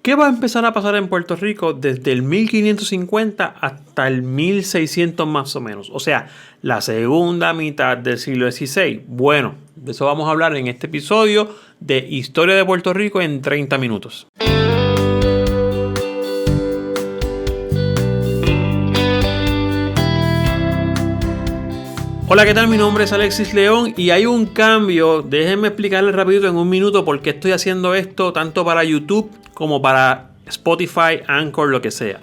¿Qué va a empezar a pasar en Puerto Rico desde el 1550 hasta el 1600 más o menos? O sea, la segunda mitad del siglo XVI. Bueno, de eso vamos a hablar en este episodio de Historia de Puerto Rico en 30 minutos. Hola, ¿qué tal? Mi nombre es Alexis León y hay un cambio. Déjenme explicarles rapidito en un minuto por qué estoy haciendo esto tanto para YouTube como para Spotify, Anchor, lo que sea.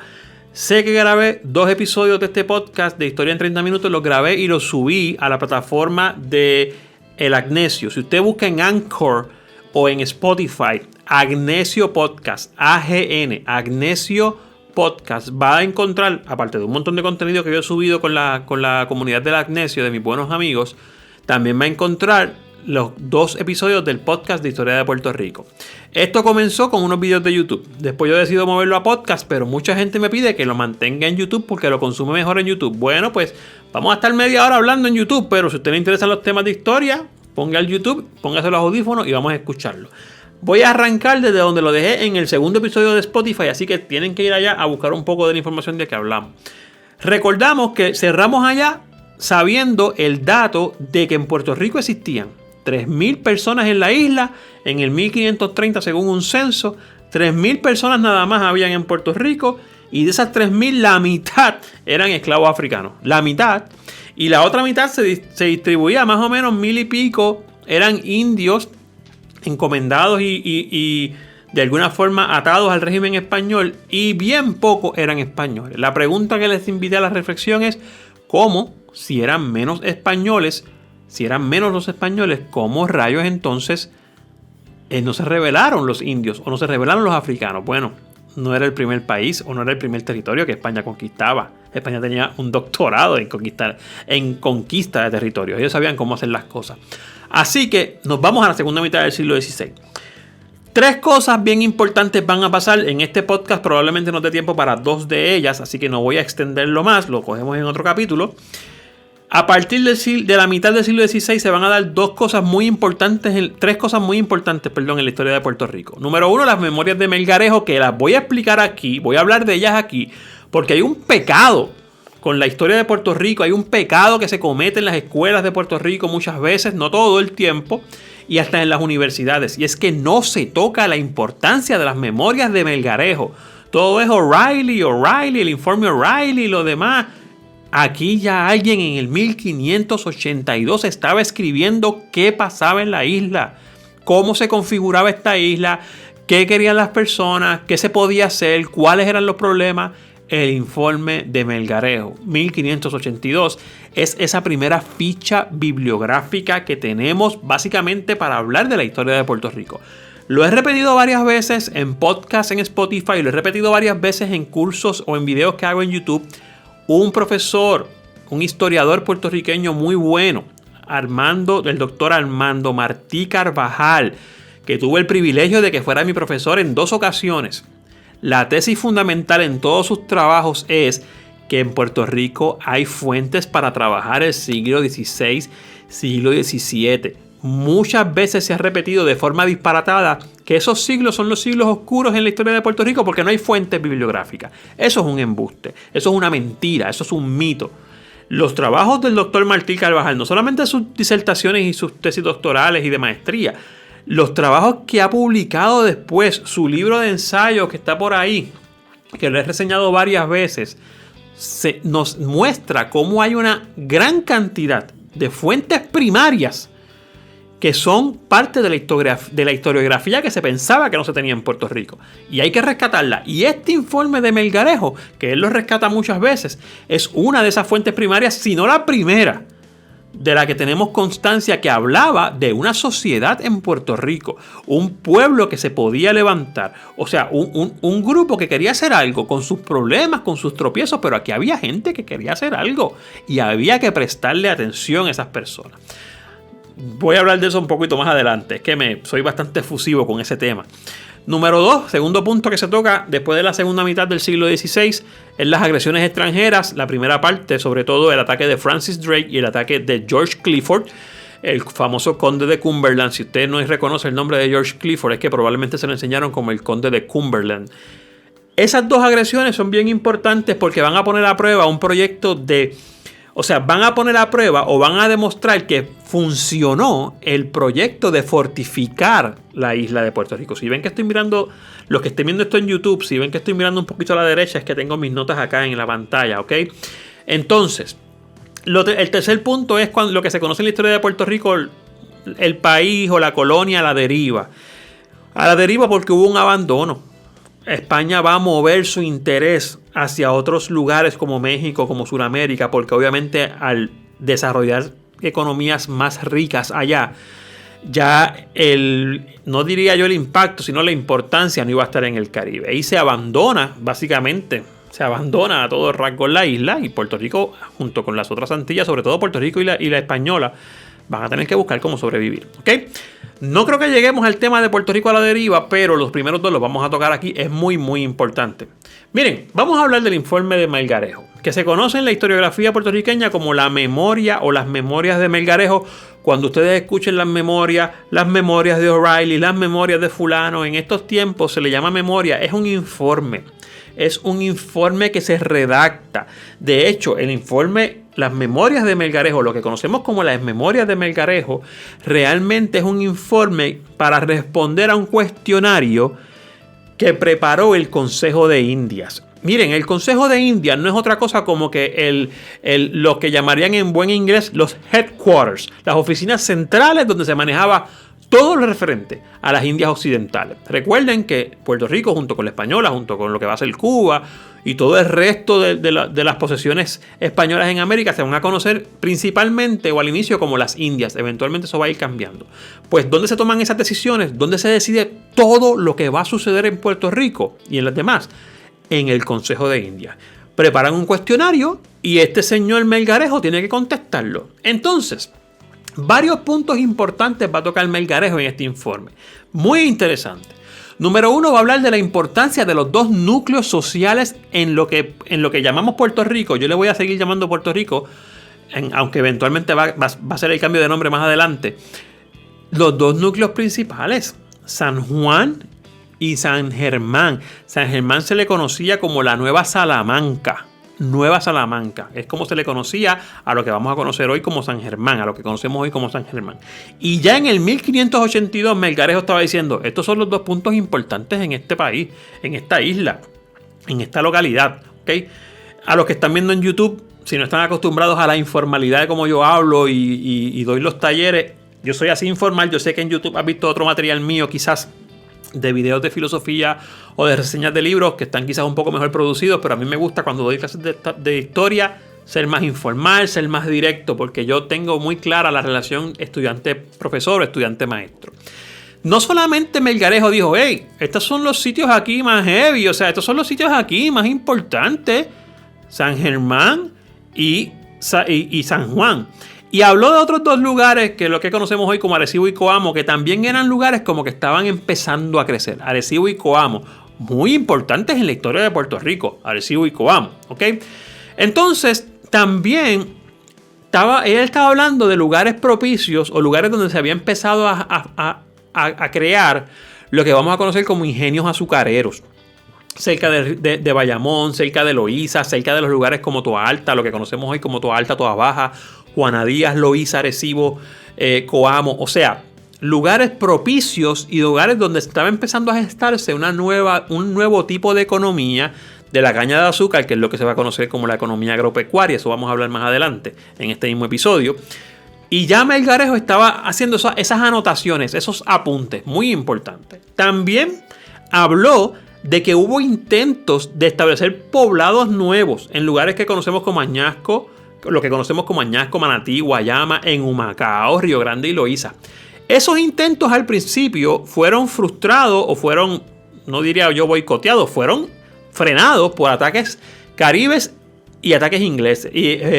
Sé que grabé 2 episodios de este podcast de Historia en 30 minutos, los grabé y los subí a la plataforma de El Agnesio. Si usted busca en Anchor o en Spotify, Agnesio Podcast, AGN, Agnesio Podcast, va a encontrar, aparte de un montón de contenido que yo he subido con la comunidad del Agnesio, de mis buenos amigos, también va a encontrar los 2 episodios del podcast de Historia de Puerto Rico. Esto comenzó con unos videos de YouTube. Después yo decido moverlo a podcast, pero mucha gente me pide que lo mantenga en YouTube porque lo consume mejor en YouTube. Bueno, pues vamos a estar media hora hablando en YouTube, pero si a usted le interesan los temas de historia, ponga el YouTube, póngase los audífonos y vamos a escucharlo. Voy a arrancar desde donde lo dejé en el segundo episodio de Spotify, así que tienen que ir allá a buscar un poco de la información de que hablamos. Recordamos que cerramos allá sabiendo el dato de que en Puerto Rico existían 3.000 personas en la isla en el 1530 según un censo. 3.000 personas nada más habían en Puerto Rico y de esas 3.000 la mitad eran esclavos africanos. La mitad. Y la otra mitad se distribuía más o menos 1.000 y pico. Eran indios encomendados y de alguna forma atados al régimen español y bien pocos eran españoles. La pregunta que les invité a la reflexión es ¿cómo, si eran menos españoles, si eran menos los españoles, cómo rayos entonces no se rebelaron los indios o no se rebelaron los africanos? Bueno, no era el primer país o no era el primer territorio que España conquistaba. España tenía un doctorado en conquista de territorios. Ellos sabían cómo hacer las cosas. Así que nos vamos a la segunda mitad del siglo XVI. 3 cosas bien importantes van a pasar en este podcast. Probablemente no dé tiempo para 2 de ellas, así que no voy a extenderlo más. Lo cogemos en otro capítulo. A partir de la mitad del siglo XVI se van a dar 3 cosas muy importantes, en la historia de Puerto Rico. Número 1, las memorias de Melgarejo, que las voy a explicar aquí, voy a hablar de ellas aquí, porque hay un pecado con la historia de Puerto Rico, hay un pecado que se comete en las escuelas de Puerto Rico muchas veces, no todo el tiempo, y hasta en las universidades, y es que no se toca la importancia de las memorias de Melgarejo. Todo es O'Reilly, el informe O'Reilly y lo demás. Aquí ya alguien en el 1582 estaba escribiendo qué pasaba en la isla, cómo se configuraba esta isla, qué querían las personas, qué se podía hacer, cuáles eran los problemas. El informe de Melgarejo, 1582, es esa primera ficha bibliográfica que tenemos básicamente para hablar de la historia de Puerto Rico. Lo he repetido varias veces en podcasts en Spotify, lo he repetido varias veces en cursos o en videos que hago en YouTube. Un profesor, un historiador puertorriqueño muy bueno, el doctor Armando Martí Carvajal, que tuve el privilegio de que fuera mi profesor en 2 ocasiones. La tesis fundamental en todos sus trabajos es que en Puerto Rico hay fuentes para trabajar el siglo XVI, siglo XVII. Muchas veces se ha repetido de forma disparatada que esos siglos son los siglos oscuros en la historia de Puerto Rico porque no hay fuentes bibliográficas. Eso es un embuste, eso es una mentira, eso es un mito. Los trabajos del doctor Martí Carvajal, no solamente sus disertaciones y sus tesis doctorales y de maestría, los trabajos que ha publicado después, su libro de ensayos que está por ahí, que lo he reseñado varias veces, nos muestra cómo hay una gran cantidad de fuentes primarias que son parte de la historiografía que se pensaba que no se tenía en Puerto Rico. Y hay que rescatarla. Y este informe de Melgarejo, que él lo rescata muchas veces, es una de esas fuentes primarias, si no la primera, de la que tenemos constancia que hablaba de una sociedad en Puerto Rico, un pueblo que se podía levantar, o sea, un grupo que quería hacer algo con sus problemas, con sus tropiezos, pero aquí había gente que quería hacer algo y había que prestarle atención a esas personas. Voy a hablar de eso un poquito más adelante, es que soy bastante efusivo con ese tema. Número 2, segundo punto que se toca después de la segunda mitad del siglo XVI, es las agresiones extranjeras. La primera parte, sobre todo el ataque de Francis Drake y el ataque de George Clifford. el famoso conde de Cumberland. Si usted no reconoce el nombre de George Clifford, es que probablemente se lo enseñaron como el conde de Cumberland. Esas dos agresiones son bien importantes porque van a poner a prueba un proyecto van a poner a prueba o van a demostrar que funcionó el proyecto de fortificar la isla de Puerto Rico. Si ven que estoy mirando, los que estén viendo esto en YouTube, si ven que estoy mirando un poquito a la derecha, es que tengo mis notas acá en la pantalla, ¿ok? Entonces, el tercer punto es lo que se conoce en la historia de Puerto Rico, el país o la colonia a la deriva. A la deriva porque hubo un abandono. España va a mover su interés hacia otros lugares como México, como Sudamérica, porque obviamente al desarrollar economías más ricas allá, ya no diría yo el impacto, sino la importancia no iba a estar en el Caribe. Y se abandona, básicamente, a todo rasgo la isla, y Puerto Rico, junto con las otras Antillas, sobre todo Puerto Rico y la Española, van a tener que buscar cómo sobrevivir, ¿ok? No creo que lleguemos al tema de Puerto Rico a la deriva, pero los primeros dos los vamos a tocar aquí. Es muy, muy importante. Miren, vamos a hablar del informe de Melgarejo, que se conoce en la historiografía puertorriqueña como la memoria o las memorias de Melgarejo. Cuando ustedes escuchen las memorias de O'Reilly, las memorias de fulano, en estos tiempos se le llama memoria. Es un informe. Es un informe que se redacta. De hecho, el informe, las memorias de Melgarejo, lo que conocemos como las memorias de Melgarejo, realmente es un informe para responder a un cuestionario que preparó el Consejo de Indias. Miren, el Consejo de Indias no es otra cosa como que lo que llamarían en buen inglés los headquarters, las oficinas centrales donde se manejaba todo lo referente a las Indias Occidentales. Recuerden que Puerto Rico, junto con la Española, junto con lo que va a ser Cuba y todo el resto de las posesiones españolas en América, se van a conocer principalmente o al inicio como las Indias. Eventualmente eso va a ir cambiando. Pues, ¿dónde se toman esas decisiones? ¿Dónde se decide todo lo que va a suceder en Puerto Rico y en las demás? En el Consejo de Indias. Preparan un cuestionario y este señor Melgarejo tiene que contestarlo. Entonces, varios puntos importantes va a tocar Melgarejo en este informe. Muy interesante. Número uno, va a hablar de la importancia de los dos núcleos sociales en lo que llamamos Puerto Rico. Yo le voy a seguir llamando Puerto Rico, aunque eventualmente va a ser el cambio de nombre más adelante. Los dos núcleos principales, San Juan y San Germán. San Germán se le conocía como la Nueva Salamanca. Nueva Salamanca. Es como se le conocía a lo que vamos a conocer hoy como San Germán, a lo que conocemos hoy como San Germán. Y ya en el 1582 Melgarejo estaba diciendo, estos son los dos puntos importantes en este país, en esta isla, en esta localidad. ¿Okay? A los que están viendo en YouTube, si no están acostumbrados a la informalidad de cómo yo hablo y doy los talleres, yo soy así informal. Yo sé que en YouTube has visto otro material mío quizás de videos de filosofía o de reseñas de libros que están quizás un poco mejor producidos, pero a mí me gusta cuando doy clases de historia ser más informal, ser más directo, porque yo tengo muy clara la relación estudiante-profesor o estudiante-maestro. No solamente Melgarejo dijo, hey, estos son los sitios aquí más heavy, o sea, estos son los sitios aquí más importantes, San Germán y San Juan. Y habló de otros dos lugares que lo que conocemos hoy como Arecibo y Coamo, que también eran lugares como que estaban empezando a crecer. Arecibo y Coamo, muy importantes en la historia de Puerto Rico, Arecibo y Coamo, ¿ok? Entonces, también ella estaba hablando de lugares propicios o lugares donde se había empezado a crear lo que vamos a conocer como ingenios azucareros. Cerca de Bayamón, cerca de Loíza, cerca de los lugares como Toa Alta, lo que conocemos hoy como Toa Alta, Toa Baja, Juana Díaz, Loíza, Arecibo, Coamo. O sea, lugares propicios y lugares donde estaba empezando a gestarse un nuevo tipo de economía de la caña de azúcar, que es lo que se va a conocer como la economía agropecuaria. Eso vamos a hablar más adelante en este mismo episodio. Y ya Melgarejo estaba haciendo esas anotaciones, esos apuntes muy importantes. También habló de que hubo intentos de establecer poblados nuevos en lugares que conocemos como Añasco, lo que conocemos como Añasco, Manatí, Guayama, en Humacao, Río Grande y Loíza. Esos intentos al principio fueron frustrados o fueron, no diría yo boicoteados, fueron frenados por ataques caribes y ataques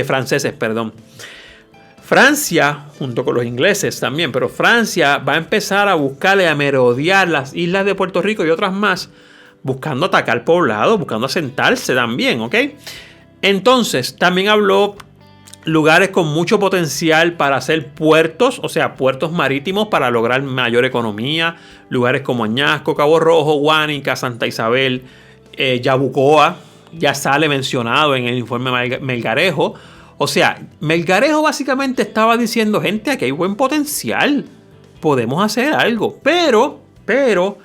franceses, perdón. Francia, junto con los ingleses también, pero Francia va a empezar a buscarle, a merodear las islas de Puerto Rico y otras más, buscando atacar poblados, buscando asentarse también, ¿ok? Entonces, también habló lugares con mucho potencial para hacer puertos, o sea, puertos marítimos para lograr mayor economía. Lugares como Añasco, Cabo Rojo, Guánica, Santa Isabel, Yabucoa, ya sale mencionado en el informe Melgarejo. O sea, Melgarejo básicamente estaba diciendo, gente, aquí hay buen potencial, podemos hacer algo. Pero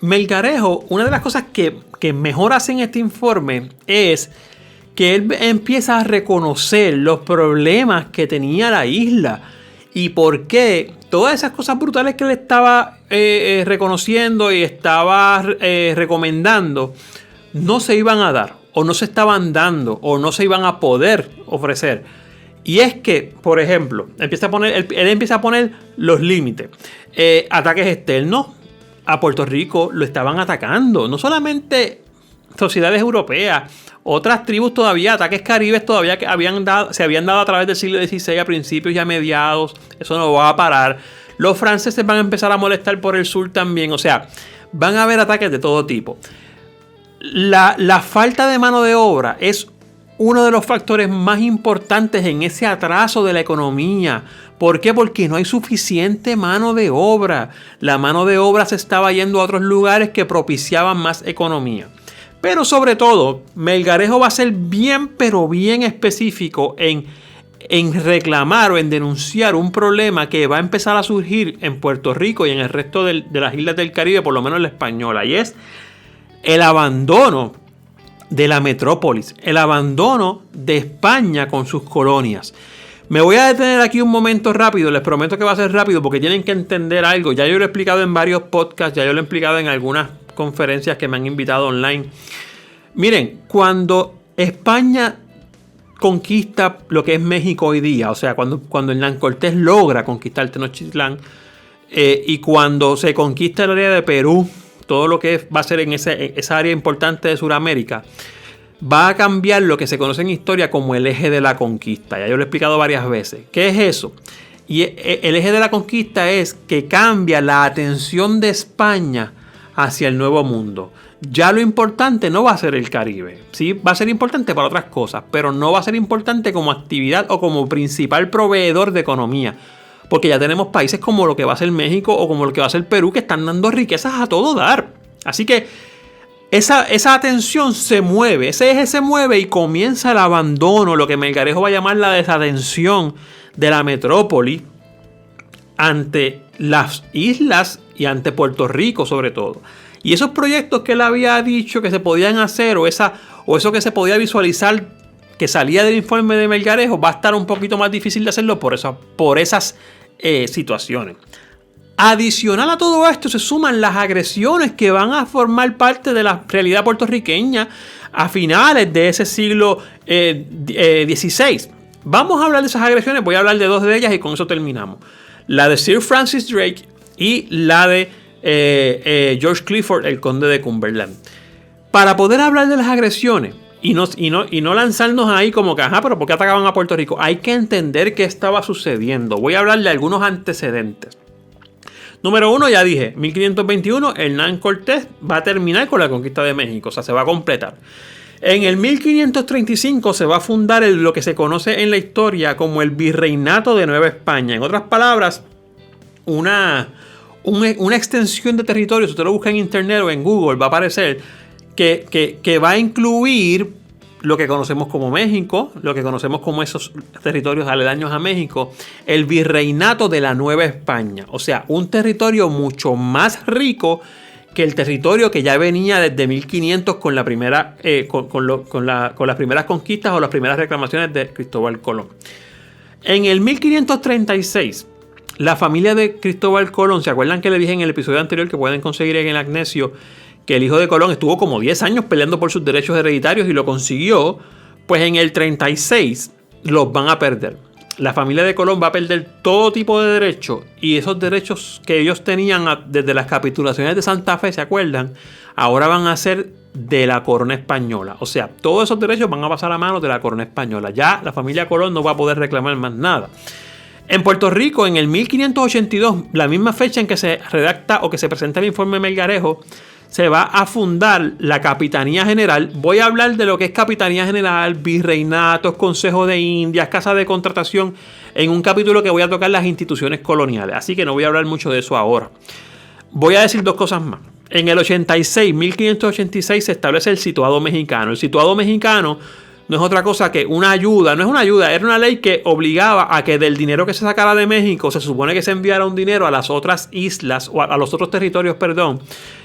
Melgarejo, una de las cosas que mejor hace en este informe es que él empieza a reconocer los problemas que tenía la isla y por qué todas esas cosas brutales que él estaba reconociendo y estaba recomendando no se iban a dar, o no se estaban dando, o no se iban a poder ofrecer. Y es que, por ejemplo, él empieza a poner los límites. Ataques externos a Puerto Rico lo estaban atacando. No solamente sociedades europeas, otras tribus todavía, ataques caribes todavía que se habían dado a través del siglo XVI a principios y a mediados. Eso no va a parar. Los franceses van a empezar a molestar por el sur también. O sea, van a haber ataques de todo tipo. La falta de mano de obra es uno de los factores más importantes en ese atraso de la economía. ¿Por qué? Porque no hay suficiente mano de obra. La mano de obra se estaba yendo a otros lugares que propiciaban más economía. Pero sobre todo, Melgarejo va a ser bien, pero bien específico en reclamar o en denunciar un problema que va a empezar a surgir en Puerto Rico y en el resto de las islas del Caribe, por lo menos en la española, y es el abandono de la metrópolis, el abandono de España con sus colonias. Me voy a detener aquí un momento rápido, les prometo que va a ser rápido porque tienen que entender algo. Ya yo lo he explicado en varios podcasts, ya yo lo he explicado en algunas conferencias que me han invitado online. Miren, cuando España conquista lo que es México hoy día, o sea, cuando Hernán Cortés logra conquistar Tenochtitlán y cuando se conquista el área de Perú, todo lo que va a ser en esa área importante de Sudamérica, va a cambiar lo que se conoce en historia como el eje de la conquista. Ya yo lo he explicado varias veces. ¿Qué es eso? Y el eje de la conquista es que cambia la atención de España hacia el Nuevo Mundo. Ya lo importante no va a ser el Caribe, ¿sí? Va a ser importante para otras cosas, pero no va a ser importante como actividad o como principal proveedor de economía. Porque ya tenemos países como lo que va a ser México o como lo que va a ser Perú que están dando riquezas a todo dar. Así que esa atención se mueve, ese eje se mueve y comienza el abandono, lo que Melgarejo va a llamar la desatención de la metrópoli ante las islas y ante Puerto Rico sobre todo. Y esos proyectos que él había dicho que se podían hacer o eso que se podía visualizar que salía del informe de Melgarejo va a estar un poquito más difícil de hacerlo por esas situaciones. Adicional a todo esto se suman las agresiones que van a formar parte de la realidad puertorriqueña a finales de ese siglo XVI. Vamos a hablar de esas agresiones, voy a hablar de dos de ellas y con eso terminamos. La de Sir Francis Drake y la de George Clifford, el conde de Cumberland. Para poder hablar de las agresiones y no lanzarnos ahí como que, pero ¿por qué atacaban a Puerto Rico? Hay que entender qué estaba sucediendo. Voy a hablar de algunos antecedentes. Número 1, ya dije, 1521, Hernán Cortés va a terminar con la conquista de México, o sea, se va a completar. En el 1535 se va a fundar lo que se conoce en la historia como el Virreinato de Nueva España. En otras palabras, una extensión de territorio, si usted lo busca en internet o en Google, va a aparecer que va a incluir lo que conocemos como México, lo que conocemos como esos territorios aledaños a México, el Virreinato de la Nueva España. O sea, un territorio mucho más rico que el territorio que ya venía desde 1500 con las primeras conquistas o las primeras reclamaciones de Cristóbal Colón. En el 1536, la familia de Cristóbal Colón, ¿se acuerdan que le dije en el episodio anterior que pueden conseguir en el Agnesio que el hijo de Colón estuvo como 10 años peleando por sus derechos hereditarios y lo consiguió? Pues en el 36 los van a perder. La familia de Colón va a perder todo tipo de derechos y esos derechos que ellos tenían desde las capitulaciones de Santa Fe, ¿se acuerdan? Ahora van a ser de la corona española. O sea, todos esos derechos van a pasar a manos de la corona española. Ya la familia Colón no va a poder reclamar más nada. En Puerto Rico, en el 1582, la misma fecha en que se redacta o que se presenta el informe Melgarejo, se va a fundar la Capitanía General. Voy a hablar de lo que es Capitanía General, virreinatos, Consejo de Indias, Casa de Contratación, en un capítulo que voy a tocar las instituciones coloniales. Así que no voy a hablar mucho de eso ahora. Voy a decir dos cosas más. En el 1586 se establece el situado mexicano. El situado mexicano no es otra cosa que una ayuda, no es una ayuda, era una ley que obligaba a que del dinero que se sacara de México se supone que se enviara un dinero a las otras islas o a los otros territorios,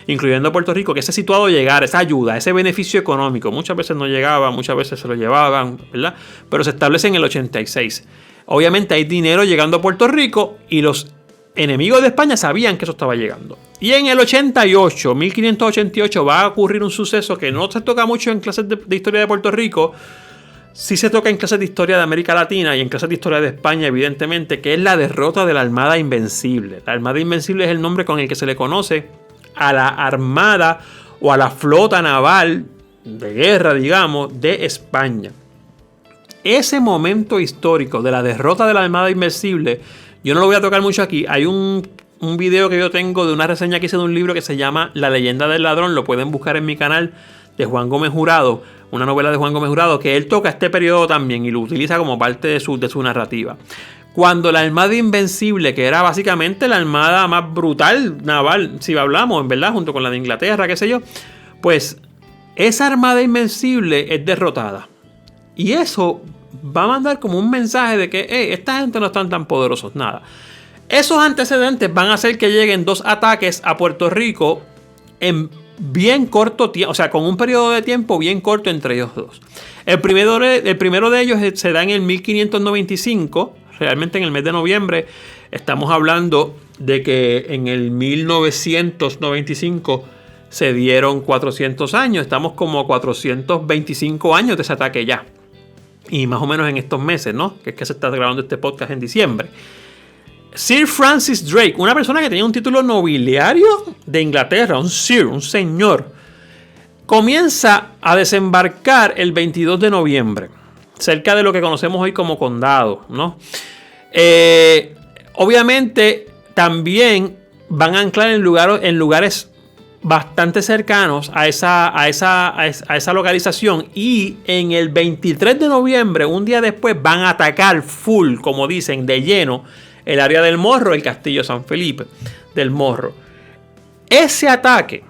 incluyendo Puerto Rico, que ese situado llegara, esa ayuda, ese beneficio económico. Muchas veces no llegaba, muchas veces se lo llevaban, ¿verdad? Pero se establece en el 86. Obviamente hay dinero llegando a Puerto Rico y los enemigos de España sabían que eso estaba llegando. Y en el 1588, va a ocurrir un suceso que no se toca mucho en clases de historia de Puerto Rico. Sí se toca en clases de historia de América Latina y en clases de historia de España, evidentemente, que es la derrota de la Armada Invencible. La Armada Invencible es el nombre con el que se le conoce a la armada o a la flota naval de guerra, digamos, de España. Ese momento histórico de la derrota de la Armada Invencible, yo no lo voy a tocar mucho aquí. Hay un video que yo tengo de una reseña que hice de un libro que se llama La Leyenda del Ladrón. Lo pueden buscar en mi canal, de Juan Gómez Jurado, una novela de Juan Gómez Jurado, que él toca este periodo también y lo utiliza como parte de su narrativa. Cuando la Armada Invencible, que era básicamente la armada más brutal naval, si hablamos, en verdad, junto con la de Inglaterra, qué sé yo, pues esa Armada Invencible es derrotada. Y eso va a mandar como un mensaje de que esta gente no están tan poderosos, nada. Esos antecedentes van a hacer que lleguen dos ataques a Puerto Rico en bien corto tiempo, o sea, con un periodo de tiempo bien corto entre ellos dos. El primero de ellos se da en el 1595, realmente en el mes de noviembre. Estamos hablando de que en el 1995 se dieron 400 años, estamos como a 425 años de ese ataque ya. Y más o menos en estos meses, ¿no? Que es que se está grabando este podcast en diciembre. Sir Francis Drake, una persona que tenía un título nobiliario de Inglaterra, un sir, un señor, comienza a desembarcar el 22 de noviembre, cerca de lo que conocemos hoy como condado, ¿no? Obviamente también van a anclar en lugares bastante cercanos a esa localización, y en el 23 de noviembre, un día después, van a atacar full, como dicen, de lleno, el área del Morro, el Castillo San Felipe del Morro. Ese ataque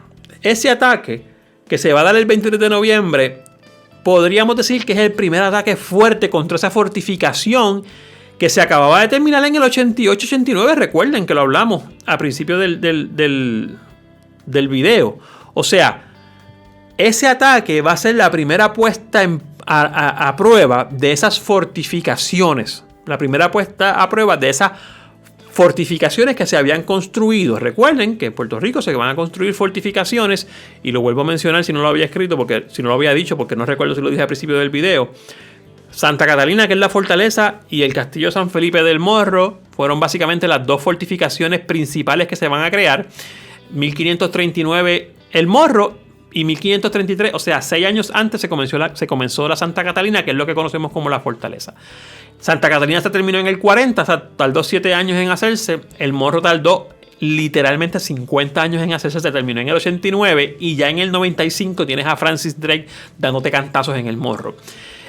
que se va a dar el 23 de noviembre, podríamos decir que es el primer ataque fuerte contra esa fortificación que se acababa de terminar en el 88-89. Recuerden que lo hablamos a principio del video. O sea, ese ataque va a ser la primera puesta a prueba de esas fortificaciones. La primera puesta a prueba de esas fortificaciones que se habían construido. Recuerden que en Puerto Rico se van a construir fortificaciones, y lo vuelvo a mencionar si no lo había escrito, si no lo había dicho, porque no recuerdo si lo dije al principio del video. Santa Catalina, que es la fortaleza, y el Castillo San Felipe del Morro fueron básicamente las dos fortificaciones principales que se van a crear. 1539 el Morro y 1533, o sea, 6 años antes se comenzó la Santa Catalina, que es lo que conocemos como la fortaleza. Santa Catalina se terminó en el 40, o sea, tardó 7 años en hacerse. El Morro tardó literalmente 50 años en hacerse, se terminó en el 89, y ya en el 95 tienes a Francis Drake dándote cantazos en el Morro.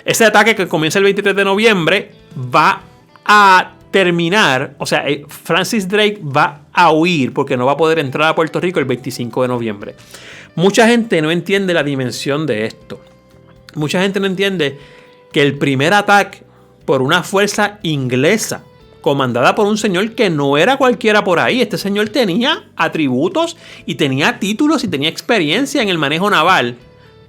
Ese ataque, que comienza el 23 de noviembre, va a terminar, o sea, Francis Drake va a huir porque no va a poder entrar a Puerto Rico el 25 de noviembre. Mucha gente no entiende la dimensión de esto. Mucha gente no entiende que el primer ataque por una fuerza inglesa, comandada por un señor que no era cualquiera por ahí. Este señor tenía atributos y tenía títulos y tenía experiencia en el manejo naval.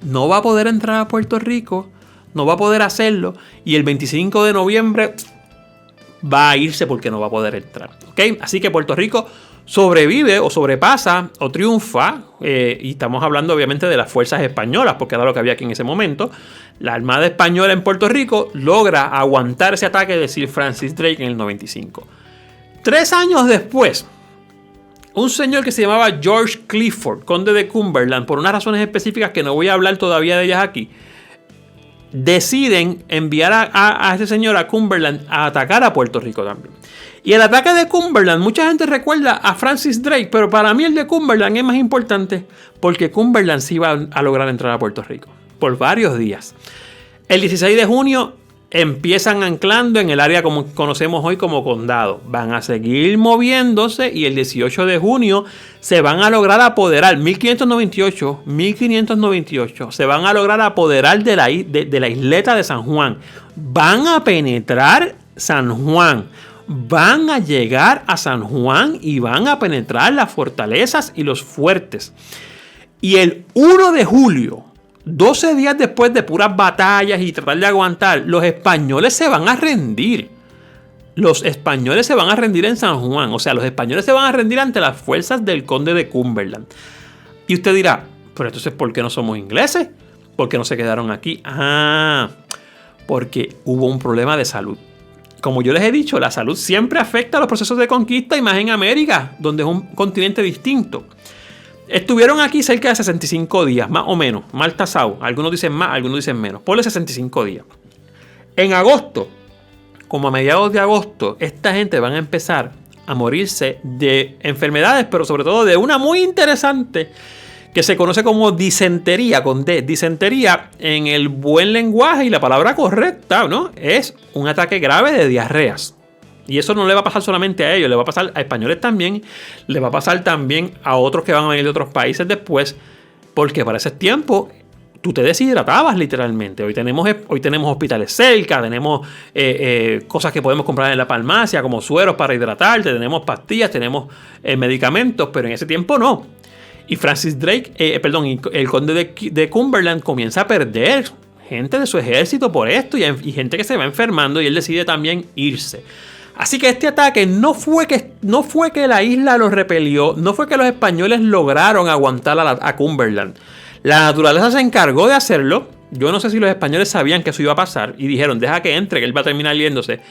No va a poder entrar a Puerto Rico, no va a poder hacerlo, y el 25 de noviembre va a irse porque no va a poder entrar. ¿Okay? Así que Puerto Rico sobrevive o sobrepasa o triunfa, y estamos hablando obviamente de las fuerzas españolas, porque era lo que había aquí en ese momento. La Armada Española en Puerto Rico logra aguantar ese ataque de Sir Francis Drake en el 95. 3 años después, un señor que se llamaba George Clifford, conde de Cumberland, por unas razones específicas que no voy a hablar todavía de ellas aquí, deciden enviar a este señor a Cumberland a atacar a Puerto Rico también. Y el ataque de Cumberland, mucha gente recuerda a Francis Drake, pero para mí el de Cumberland es más importante porque Cumberland sí iba a lograr entrar a Puerto Rico por varios días. El 16 de junio empiezan anclando en el área como conocemos hoy como condado. Van a seguir moviéndose y el 18 de junio se van a lograr apoderar, 1598, se van a lograr apoderar de la isleta de San Juan. Van a penetrar San Juan. Van a llegar a San Juan y van a penetrar las fortalezas y los fuertes. Y el 1 de julio, 12 días después de puras batallas y tratar de aguantar, los españoles se van a rendir. Los españoles se van a rendir en San Juan. O sea, los españoles se van a rendir ante las fuerzas del conde de Cumberland. Y usted dirá, pero entonces, ¿por qué no somos ingleses? ¿Por qué no se quedaron aquí? Porque hubo un problema de salud. Como yo les he dicho, la salud siempre afecta a los procesos de conquista y más en América, donde es un continente distinto. Estuvieron aquí cerca de 65 días, más o menos, mal tasado. Algunos dicen más, algunos dicen menos. Ponle 65 días. En agosto, como a mediados de agosto, esta gente van a empezar a morirse de enfermedades, pero sobre todo de una muy interesante que se conoce como disentería, con D. Disentería, en el buen lenguaje y la palabra correcta, ¿no? Es un ataque grave de diarreas. Y eso no le va a pasar solamente a ellos, le va a pasar a españoles también, le va a pasar también a otros que van a venir de otros países después, porque para ese tiempo tú te deshidratabas literalmente. Hoy tenemos hospitales cerca, tenemos cosas que podemos comprar en la farmacia, como sueros para hidratarte, tenemos pastillas, tenemos medicamentos, pero en ese tiempo no. Y Francis Drake, el conde de Cumberland comienza a perder gente de su ejército por esto y gente que se va enfermando y él decide también irse. Así que este ataque no fue que la isla los repelió, no fue que los españoles lograron aguantar a Cumberland. La naturaleza se encargó de hacerlo. Yo no sé si los españoles sabían que eso iba a pasar y dijeron, deja que entre, que él va a terminar yéndose.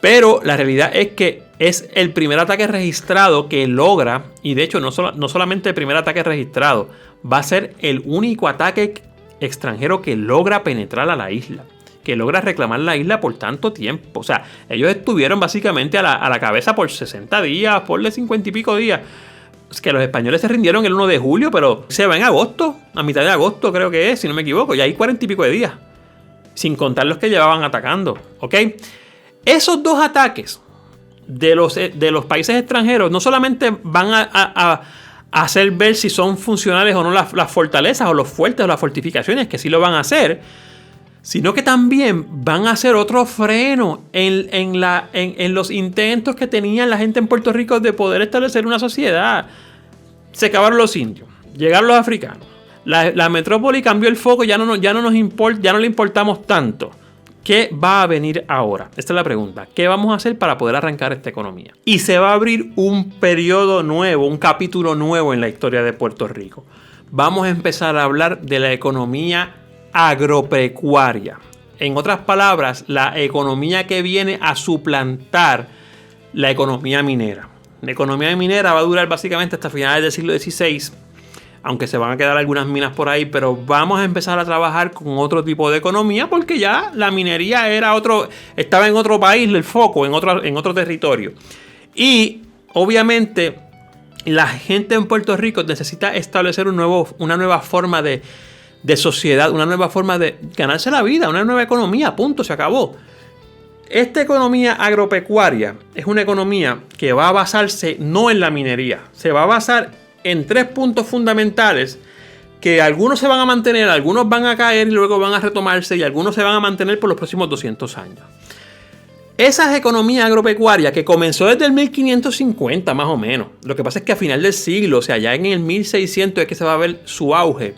Pero la realidad es que es el primer ataque registrado que logra, y de hecho no solamente el primer ataque registrado, va a ser el único ataque extranjero que logra penetrar a la isla, que logra reclamar la isla por tanto tiempo. O sea, ellos estuvieron básicamente a la cabeza por 60 días, por 50 y pico días. Es que los españoles se rindieron el 1 de julio, pero se va en agosto, a mitad de agosto creo que es, si no me equivoco, y hay 40 y pico de días, sin contar los que llevaban atacando, ¿ok? Esos dos ataques de los países extranjeros no solamente van a hacer ver si son funcionales o no las fortalezas o los fuertes o las fortificaciones, que sí lo van a hacer, sino que también van a hacer otro freno en los intentos que tenían la gente en Puerto Rico de poder establecer una sociedad. Se acabaron los indios, llegaron los africanos, la metrópoli cambió el foco, ya no le importamos tanto. ¿Qué va a venir ahora? Esta es la pregunta. ¿Qué vamos a hacer para poder arrancar esta economía? Y se va a abrir un periodo nuevo, un capítulo nuevo en la historia de Puerto Rico. Vamos a empezar a hablar de la economía agropecuaria. En otras palabras, la economía que viene a suplantar la economía minera. La economía minera va a durar básicamente hasta finales del siglo XVI, aunque se van a quedar algunas minas por ahí, pero vamos a empezar a trabajar con otro tipo de economía porque ya la minería estaba en otro país, el foco, en otro territorio. Y obviamente la gente en Puerto Rico necesita establecer una nueva forma de sociedad, una nueva forma de ganarse la vida, una nueva economía, punto, se acabó. Esta economía agropecuaria es una economía que va a basarse no en la minería, se va a basar en 3 puntos fundamentales que algunos se van a mantener, algunos van a caer y luego van a retomarse y algunos se van a mantener por los próximos 200 años. Esa economía agropecuaria que comenzó desde el 1550 más o menos, lo que pasa es que a final del siglo, o sea, ya en el 1600 es que se va a ver su auge.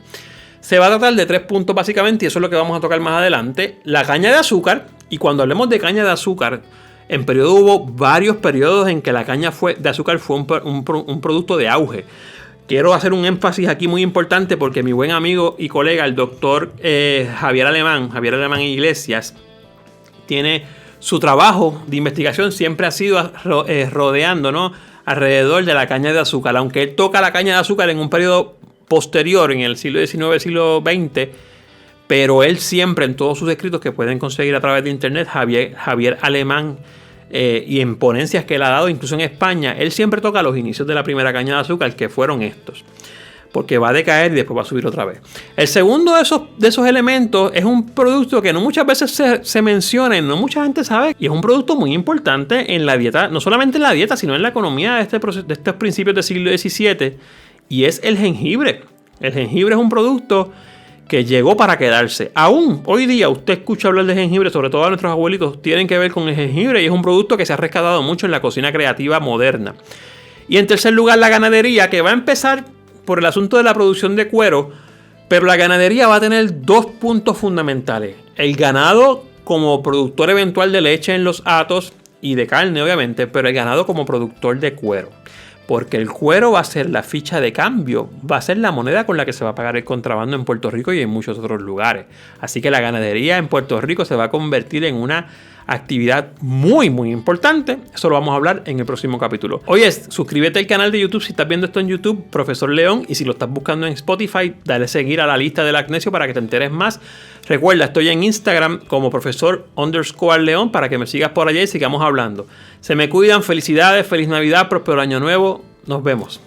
Se va a tratar de 3 puntos básicamente y eso es lo que vamos a tocar más adelante. La caña de azúcar, y cuando hablemos de caña de azúcar, hubo varios periodos en que la caña de azúcar fue un producto de auge. Quiero hacer un énfasis aquí muy importante porque mi buen amigo y colega, el doctor Javier Alemán Iglesias, tiene su trabajo de investigación siempre ha sido rodeando, ¿no?, alrededor de la caña de azúcar. Aunque él toca la caña de azúcar en un periodo posterior, en el siglo XIX, siglo XX, pero él siempre en todos sus escritos que pueden conseguir a través de internet, Javier Alemán y en ponencias que él ha dado, incluso en España, él siempre toca los inicios de la primera caña de azúcar, que fueron estos. Porque va a decaer y después va a subir otra vez. El segundo de esos elementos es un producto que no muchas veces se menciona, no mucha gente sabe, y es un producto muy importante en la dieta, no solamente en la dieta, sino en la economía de estos principios del siglo XVII, y es el jengibre. El jengibre es un producto que llegó para quedarse. Aún hoy día usted escucha hablar de jengibre, sobre todo a nuestros abuelitos, tienen que ver con el jengibre, y es un producto que se ha rescatado mucho en la cocina creativa moderna. Y en tercer lugar, la ganadería, que va a empezar por el asunto de la producción de cuero, pero la ganadería va a tener dos puntos fundamentales. El ganado como productor eventual de leche en los hatos y de carne, obviamente, pero el ganado como productor de cuero. Porque el cuero va a ser la ficha de cambio, va a ser la moneda con la que se va a pagar el contrabando en Puerto Rico y en muchos otros lugares. Así que la ganadería en Puerto Rico se va a convertir en una actividad muy muy importante. Eso lo vamos a hablar en el próximo capítulo. Oye, suscríbete al canal de YouTube si estás viendo esto en YouTube, Profesor León, y si lo estás buscando en Spotify, dale seguir a la lista del Agnesio para que te enteres más. Recuerda, estoy en Instagram como profesor_León para que me sigas por allá y sigamos hablando. Se me cuidan, felicidades, feliz Navidad, próspero año nuevo. Nos vemos.